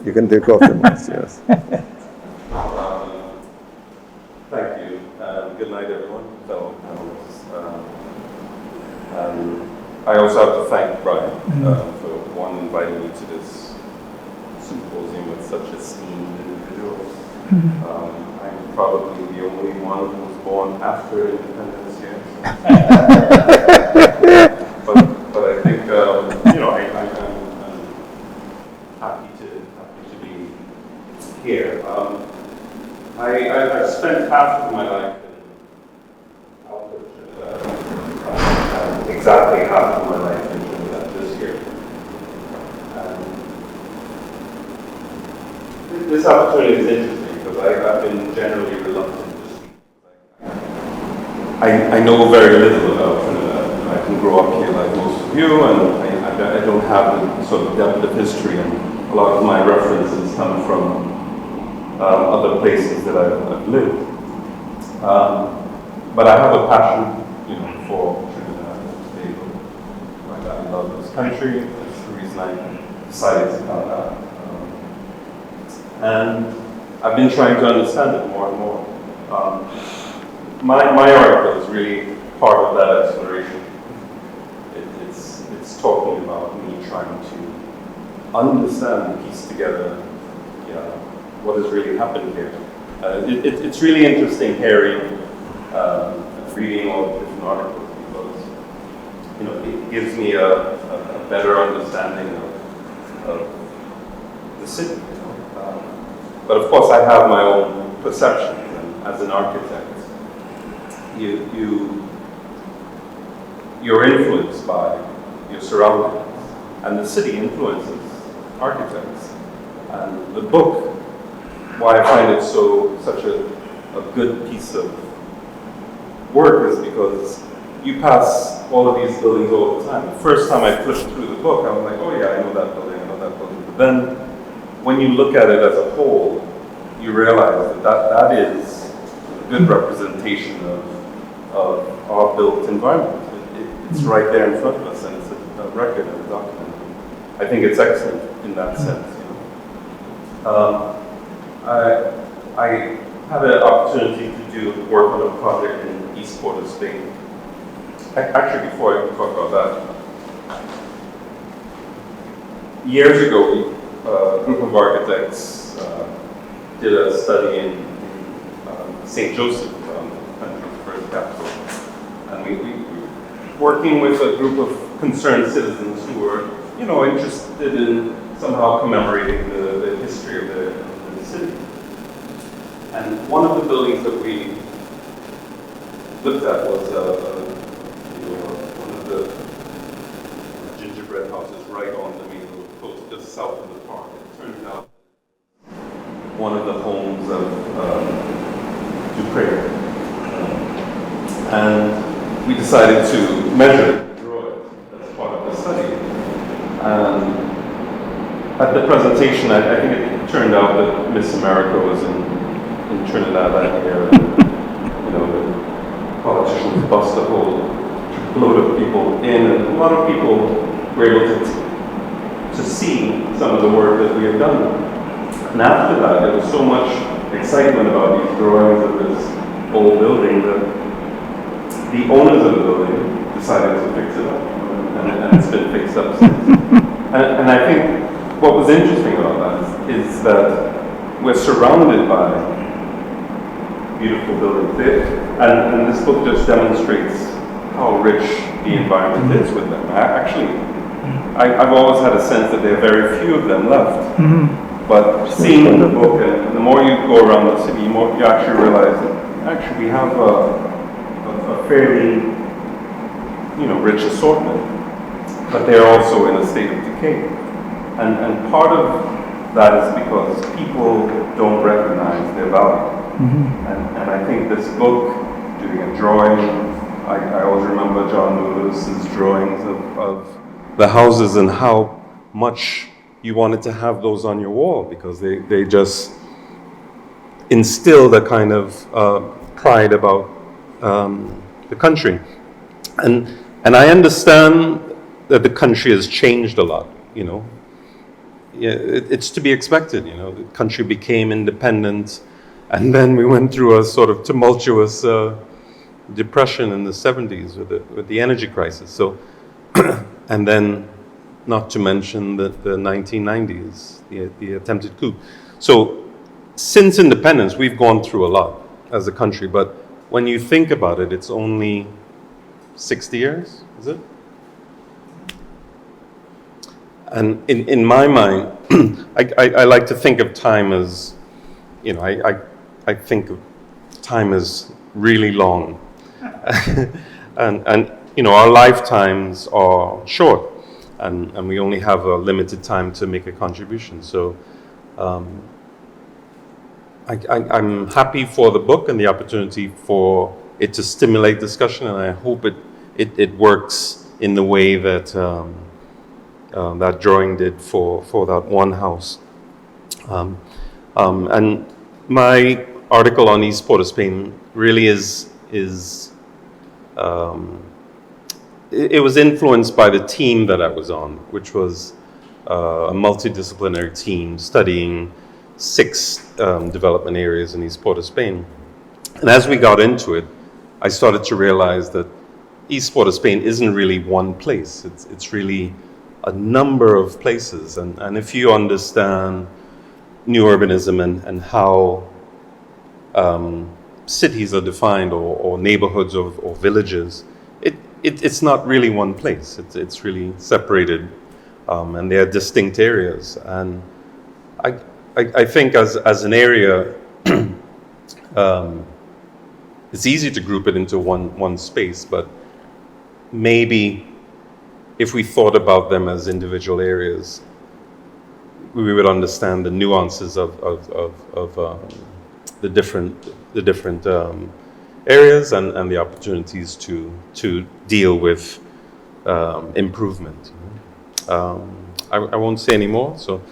You can take off the mask, yes. Thank you. Good night, everyone, fellow panelists. I also have to thank Brian for inviting me to this symposium with such esteemed individuals. I'm probably the only one who was born after independence here. but I think I'm happy to be here. I've spent half of my life in Alberta, exactly half of my life in Trinidad this year. This opportunity is interesting because I've been generally reluctant to speak. I know very little about Trinidad. I didn't grow up here like most of you, and I don't have the sort of depth of history, and a lot of my references come from other places that I've lived. But I have a passion, for Trinidad and Tobago. I love this country. That's the reason I decided to come back. And I've been trying to understand it more and more. My article is really part of that exploration. It's talking about me trying to understand and piece together what has really happened here. It's really interesting reading all the different articles because it gives me a better understanding of the city. But of course, I have my own perceptions, and as an architect, you're influenced by your surroundings, and the city influences architects. And the book, why I find it such a good piece of work is because you pass all of these buildings all the time. The first time I flipped through the book, I was like, oh yeah, I know that building, I know that building. But then, when you look at it as a whole, you realize that is a good representation of our built environment. It's right there in front of us, and it's a record and a document. I think it's excellent in that sense. I had an opportunity to do work on a project in East Port of Spain. Actually, before I talk about that, years ago, a group of architects did a study in St. Joseph, the country's first capital. And we were working with a group of concerned citizens who were, interested in somehow commemorating the history of the city. And one of the buildings that we looked at was one of the gingerbread houses right on the main road, close just south of the park. It turns out one of the homes of Dupree. And we decided to measure it and draw it as part of the study. And at the presentation, I think it turned out that Miss America was in Trinidad that year. The politicians bust a whole load of people in, and a lot of people were able to see some of the work that we had done. And after that, there was so much excitement about these drawings of this old building that the owners of the building decided to fix it up, and it's been fixed up since. And I think what was interesting about that is that we're surrounded by beautiful buildings, and this book just demonstrates how rich the environment is with them. I've always had a sense that there are very few of them left. But seeing the book, and the more you go around the city, you actually realize that actually we have a fairly, rich assortment, but they're also in a state of decay. And part of that is because people don't recognize their value. And I think this book, doing a drawing, I always remember John Lewis's drawings of the houses and how much you wanted to have those on your wall because they just instilled a kind of pride about the country. And I understand that the country has changed a lot, yeah, it's to be expected. The country became independent, and then we went through a sort of tumultuous depression in the 70s with the energy crisis. So, and then, not to mention the 1990s, the attempted coup. So, since independence, we've gone through a lot as a country. But when you think about it, it's only 60 years, is it? And in my mind, I like to think of time as, I think of time as really long. and our lifetimes are short, and we only have a limited time to make a contribution. So I'm happy for the book and the opportunity for it to stimulate discussion, and I hope it works in the way that that drawing did for that one house. And my article on East Port of Spain really it was influenced by the team that I was on, which was a multidisciplinary team studying 6 development areas in East Port of Spain. And as we got into it, I started to realize that East Port of Spain isn't really one place. It's really a number of places. And if you understand new urbanism and how cities are defined, or neighborhoods or villages, it's not really one place. It's really separated, and they're distinct areas. And I think as an area, it's easy to group it into one space, but maybe if we thought about them as individual areas, we would understand the nuances of the different areas and the opportunities to deal with improvement. I won't say any more, so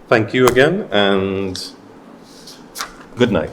thank you again, and good night.